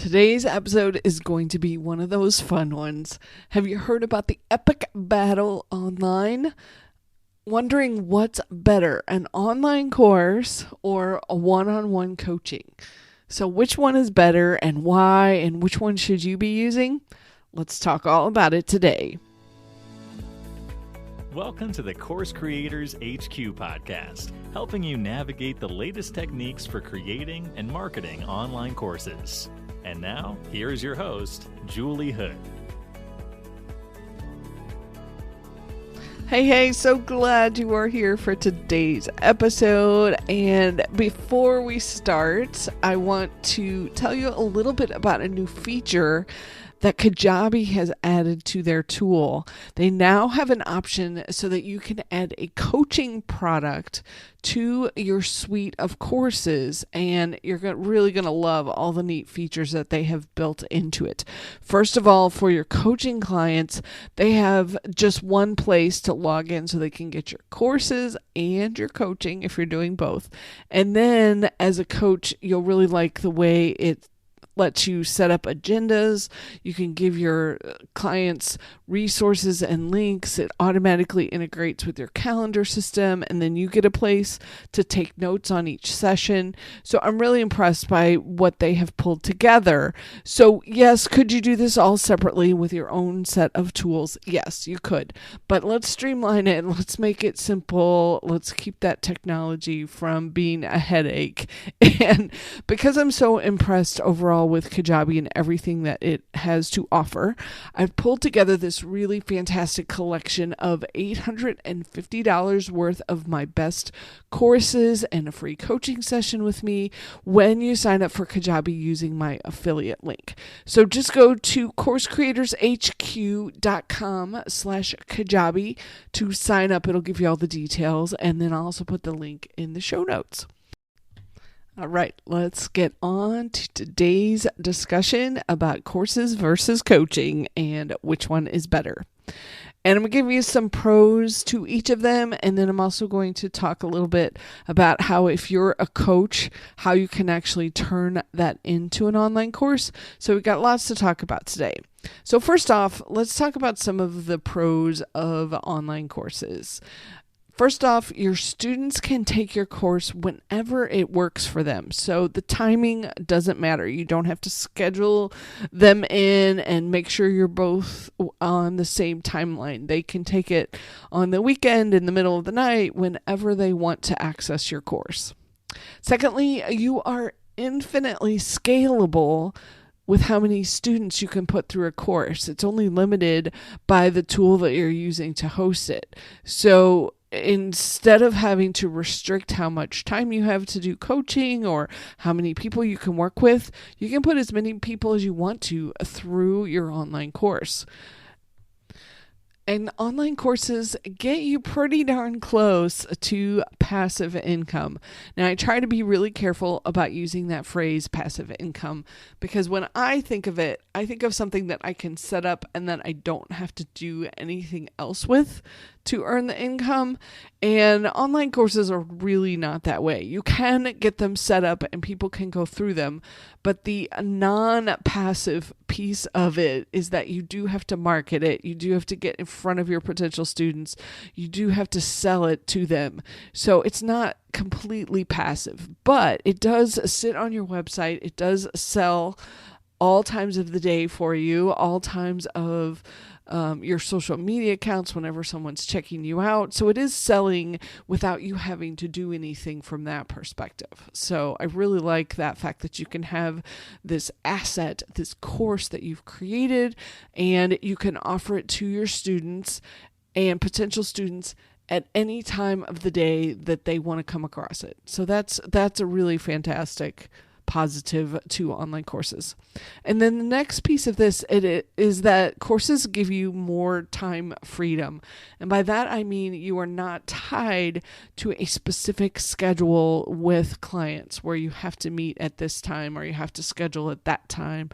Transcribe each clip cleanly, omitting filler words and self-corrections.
Today's episode is going to be one of those fun ones. Have you heard about the epic battle online? Wondering what's better, an online course or a one-on-one coaching? So which one is better and why, and which one should you be using? Let's talk all about it today. Welcome to the Course Creators HQ podcast, helping you navigate the latest techniques for creating and marketing online courses. And now, here's your host, Julie Hood. Hey, so glad you are here for today's episode. And before we start, I want to tell you a little bit about a new feature that Kajabi has added to their tool. They now have an option so that you can add a coaching product to your suite of courses, and you're really going to love all the neat features that they have built into it. First of all, for your coaching clients, they have just one place to log in so they can get your courses and your coaching if you're doing both. And then as a coach, you'll really like the way it lets you set up agendas. You can give your clients resources and links. It automatically integrates with your calendar system, and then you get a place to take notes on each session. So I'm really impressed by what they have pulled together. So yes, could you do this all separately with your own set of tools? Yes, you could. But let's streamline it. Let's make it simple. Let's keep that technology from being a headache. And because I'm so impressed overall with Kajabi and everything that it has to offer, I've pulled together this really fantastic collection of $850 worth of my best courses and a free coaching session with me when you sign up for Kajabi using my affiliate link. So just go to coursecreatorshq.com/Kajabi to sign up. It'll give you all the details, and then I'll also put the link in the show notes. All right, let's get on to today's discussion about courses versus coaching and which one is better. And I'm going to give you some pros to each of them, and then I'm also going to talk a little bit about how, if you're a coach, how you can actually turn that into an online course. So we've got lots to talk about today. So first off, let's talk about some of the pros of online courses. First off, your students can take your course whenever it works for them. So the timing doesn't matter. You don't have to schedule them in and make sure you're both on the same timeline. They can take it on the weekend, in the middle of the night, whenever they want to access your course. Secondly, you are infinitely scalable with how many students you can put through a course. It's only limited by the tool that you're using to host it. So instead of having to restrict how much time you have to do coaching or how many people you can work with, you can put as many people as you want to through your online course. And online courses get you pretty darn close to passive income. Now, I try to be really careful about using that phrase, passive income, because when I think of it, I think of something that I can set up and that I don't have to do anything else with to earn the income. And online courses are really not that way. You can get them set up and people can go through them, but the non-passive piece of it is that you do have to market it. You do have to get in front of your potential students. You do have to sell it to them. So it's not completely passive, but it does sit on your website. It does sell all times of the day for you, all times of your social media accounts whenever someone's checking you out. So it is selling without you having to do anything from that perspective. So I really like that fact that you can have this asset, this course that you've created, and you can offer it to your students and potential students at any time of the day that they want to come across it. So that's a really fantastic positive to online courses. And then the next piece of this is that courses give you more time freedom. And by that, I mean you are not tied to a specific schedule with clients where you have to meet at this time or you have to schedule at that time.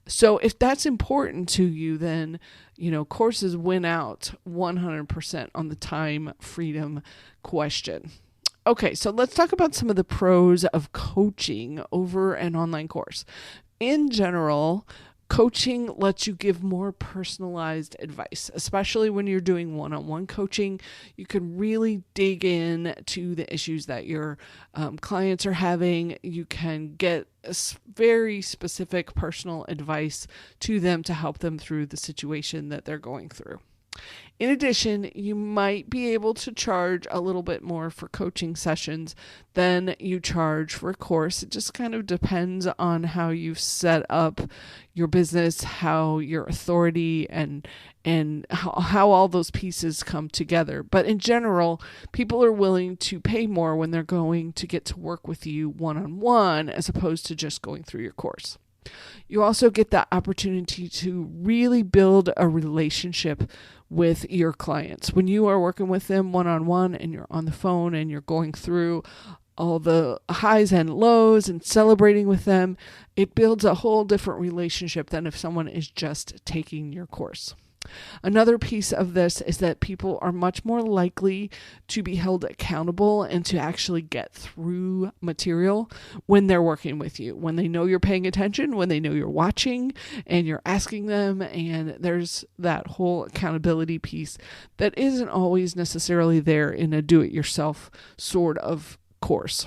So if that's important to you, then, courses win out 100% on the time freedom question. Okay, so let's talk about some of the pros of coaching over an online course. in general, coaching lets you give more personalized advice, especially when you're doing one-on-one coaching. You can really dig in to the issues that your clients are having. You can get very specific personal advice to them to help them through the situation that they're going through. In addition, you might be able to charge a little bit more for coaching sessions than you charge for a course. It just kind of depends on how you've set up your business, how your authority and how all those pieces come together. But in general, people are willing to pay more when they're going to get to work with you one-on-one as opposed to just going through your course. You also get the opportunity to really build a relationship with your clients. When you are working with them one-on-one and you're on the phone and you're going through all the highs and lows and celebrating with them, it builds a whole different relationship than if someone is just taking your course. Another piece of this is that people are much more likely to be held accountable and to actually get through material when they're working with you, when they know you're paying attention, when they know you're watching and you're asking them, and there's that whole accountability piece that isn't always necessarily there in a do-it-yourself sort of course.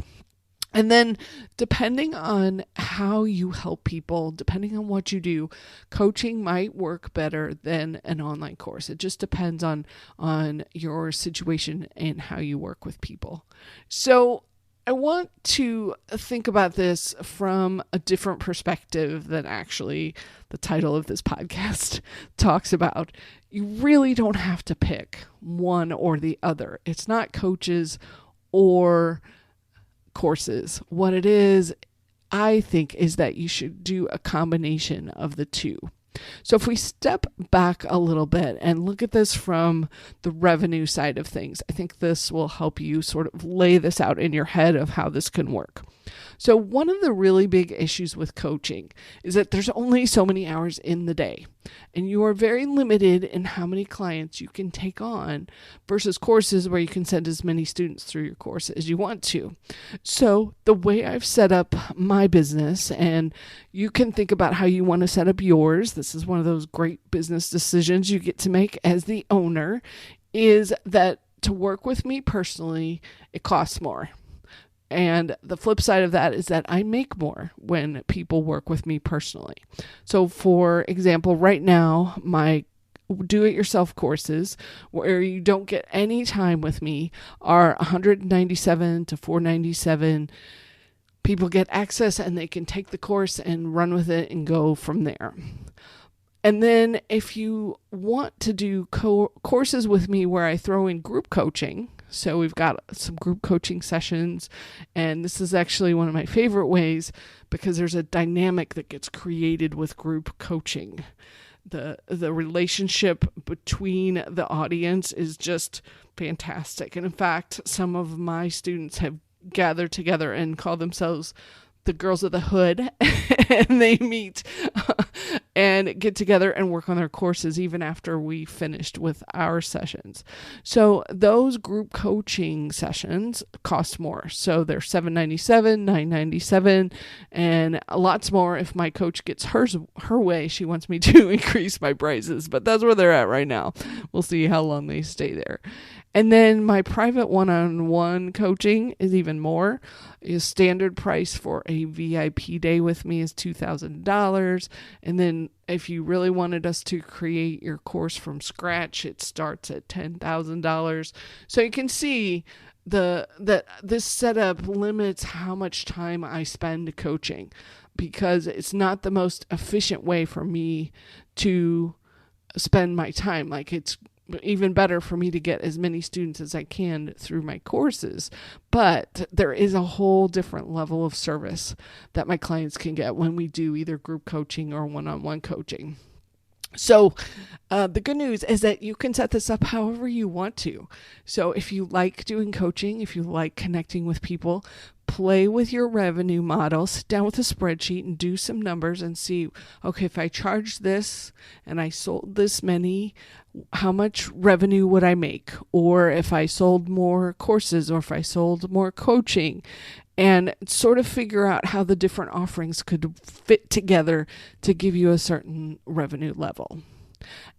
And then depending on how you help people, depending on what you do, coaching might work better than an online course. It just depends on your situation and how you work with people. So I want to think about this from a different perspective than actually the title of this podcast talks about. You really don't have to pick one or the other. It's not coaches or courses. What it is, I think, is that you should do a combination of the two. So if we step back a little bit and look at this from the revenue side of things, I think this will help you sort of lay this out in your head of how this can work. So one of the really big issues with coaching is that there's only so many hours in the day, and you are very limited in how many clients you can take on versus courses where you can send as many students through your course as you want to. So the way I've set up my business, and you can think about how you want to set up yours, this is one of those great business decisions you get to make as the owner, is that to work with me personally, it costs more. And the flip side of that is that I make more when people work with me personally. So for example, right now, my do-it-yourself courses where you don't get any time with me are $197 to $497. People get access and they can take the course and run with it and go from there. And then if you want to do courses with me where I throw in group coaching, so we've got some group coaching sessions, and this is actually one of my favorite ways because there's a dynamic that gets created with group coaching. The relationship between the audience is just fantastic. And in fact, some of my students have gathered together and call themselves the Girls of the Hood, and they meet and get together and work on their courses even after we finished with our sessions. So those group coaching sessions cost more. So they're $797, $997, and lots more if my coach gets her way. She wants me to increase my prices, but that's where they're at right now. We'll see how long they stay there. And then my private one-on-one coaching is even more. Is standard price for a VIP day with me is $2,000. And then if you really wanted us to create your course from scratch, it starts at $10,000. So you can see that this setup limits how much time I spend coaching, because it's not the most efficient way for me to spend my time. Like, it's even better for me to get as many students as I can through my courses. But there is a whole different level of service that my clients can get when we do either group coaching or one-on-one coaching. So the good news is that you can set this up however you want to. So if you like doing coaching, if you like connecting with people, play with your revenue model, sit down with a spreadsheet and do some numbers and see, okay, if I charged this and I sold this many, how much revenue would I make? Or if I sold more courses, or if I sold more coaching, and sort of figure out how the different offerings could fit together to give you a certain revenue level.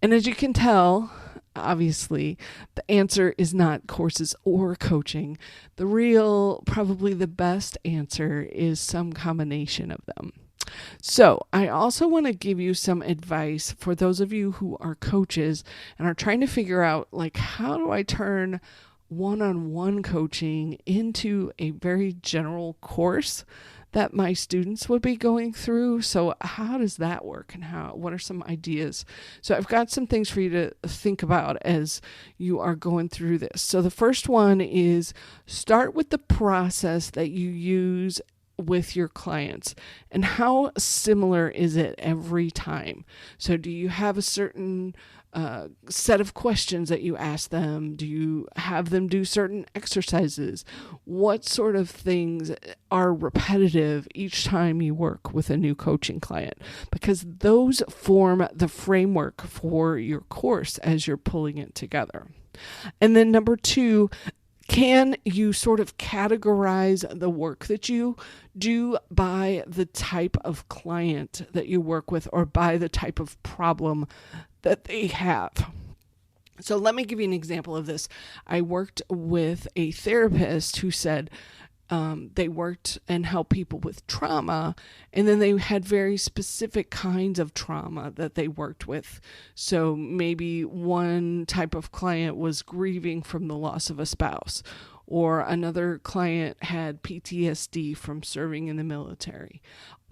And as you can tell, obviously, the answer is not courses or coaching. Probably the best answer is some combination of them. So I also want to give you some advice for those of you who are coaches and are trying to figure out, like, how do I turn one-on-one coaching into a very general course that my students would be going through. So how does that work, and what are some ideas? So I've got some things for you to think about as you are going through this. So the first one is start with the process that you use with your clients, and how similar is it every time? So do you have a certain set of questions that you ask them? Do you have them do certain exercises? What sort of things are repetitive each time you work with a new coaching client? Because those form the framework for your course as you're pulling it together. And then number 2, can you sort of categorize the work that you do by the type of client that you work with, or by the type of problem that they have? So let me give you an example of this. I worked with a therapist who said they worked and helped people with trauma, and then they had very specific kinds of trauma that they worked with. So maybe one type of client was grieving from the loss of a spouse, or another client had PTSD from serving in the military.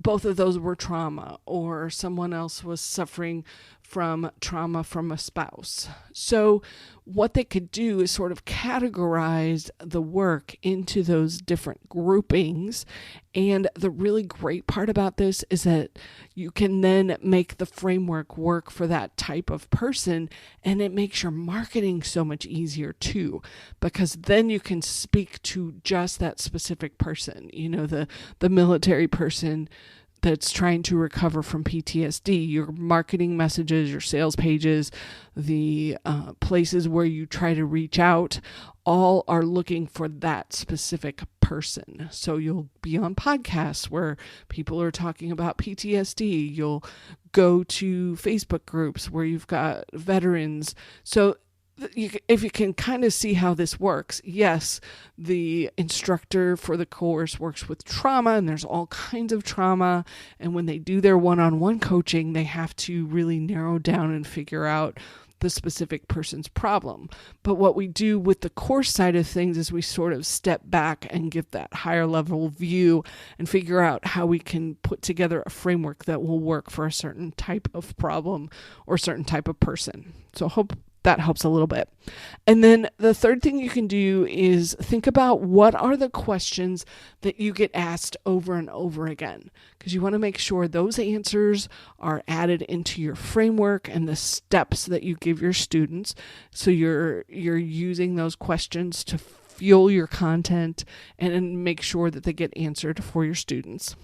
Both of those were trauma, or someone else was suffering from trauma from a spouse. So what they could do is sort of categorize the work into those different groupings. And the really great part about this is that you can then make the framework work for that type of person, and it makes your marketing so much easier too, because then you can speak to just that specific person. You know, the military person that's trying to recover from PTSD, your marketing messages, your sales pages, the places where you try to reach out, all are looking for that specific person. So you'll be on podcasts where people are talking about PTSD. You'll go to Facebook groups where you've got veterans. So if you can kind of see how this works, yes, the instructor for the course works with trauma, and there's all kinds of trauma. And when they do their one-on-one coaching, they have to really narrow down and figure out the specific person's problem. But what we do with the course side of things is we sort of step back and give that higher level view and figure out how we can put together a framework that will work for a certain type of problem or certain type of person. So I hope that helps a little bit. And then the third thing you can do is think about what are the questions that you get asked over and over again, because you want to make sure those answers are added into your framework and the steps that you give your students. So you're using those questions to fuel your content and make sure that they get answered for your students.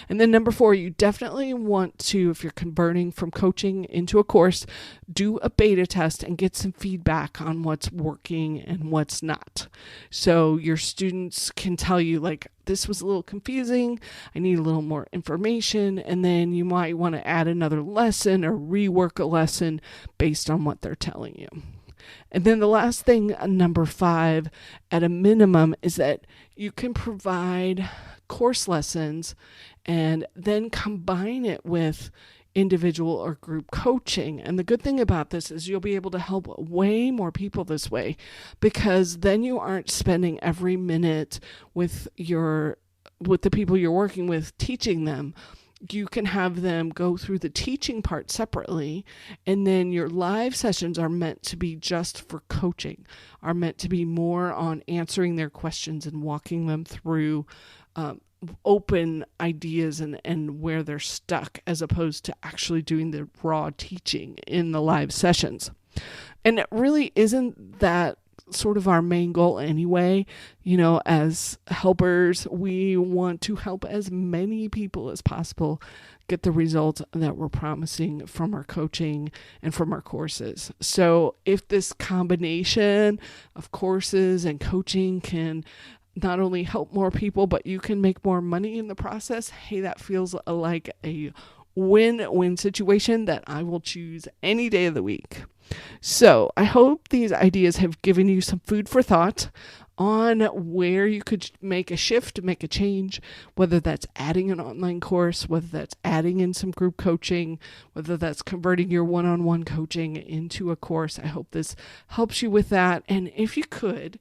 And then number 4, you definitely want to, if you're converting from coaching into a course, do a beta test and get some feedback on what's working and what's not. So your students can tell you, like, this was a little confusing, I need a little more information, and then you might want to add another lesson or rework a lesson based on what they're telling you. And then the last thing, number 5, at a minimum, is that you can provide course lessons and then combine it with individual or group coaching. And the good thing about this is you'll be able to help way more people this way, because then you aren't spending every minute with the people you're working with teaching them. You can have them go through the teaching part separately, and then your live sessions are meant to be just for coaching, are meant to be more on answering their questions and walking them through open ideas and where they're stuck, as opposed to actually doing the raw teaching in the live sessions. And it really isn't that sort of our main goal anyway. You know, as helpers, we want to help as many people as possible get the results that we're promising from our coaching and from our courses. So if this combination of courses and coaching can not only help more people, but you can make more money in the process, hey, that feels like a win-win situation that I will choose any day of the week. So I hope these ideas have given you some food for thought on where you could make a shift, make a change, whether that's adding an online course, whether that's adding in some group coaching, whether that's converting your one-on-one coaching into a course. I hope this helps you with that. And if you could,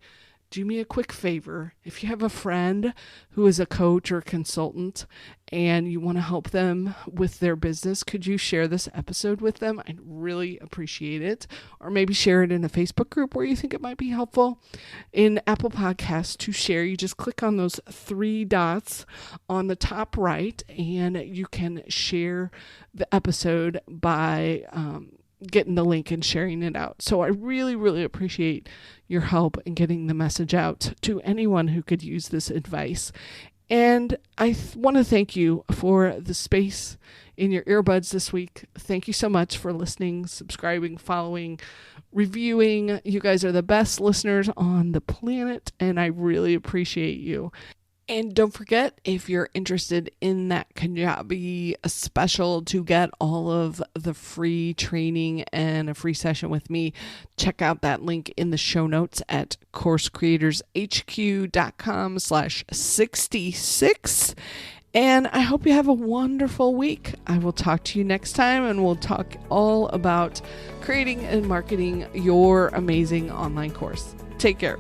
do me a quick favor. If you have a friend who is a coach or consultant and you want to help them with their business, could you share this episode with them? I'd really appreciate it. Or maybe share it in a Facebook group where you think it might be helpful. In Apple Podcasts, to share, you just click on those 3 dots on the top right and you can share the episode by getting the link and sharing it out. So I really, really appreciate your help in getting the message out to anyone who could use this advice. And I want to thank you for the space in your earbuds this week. Thank you so much for listening, subscribing, following, reviewing. You guys are the best listeners on the planet, and I really appreciate you. And don't forget, if you're interested in that Kajabi special to get all of the free training and a free session with me, check out that link in the show notes at coursecreatorshq.com/66. And I hope you have a wonderful week. I will talk to you next time, and we'll talk all about creating and marketing your amazing online course. Take care.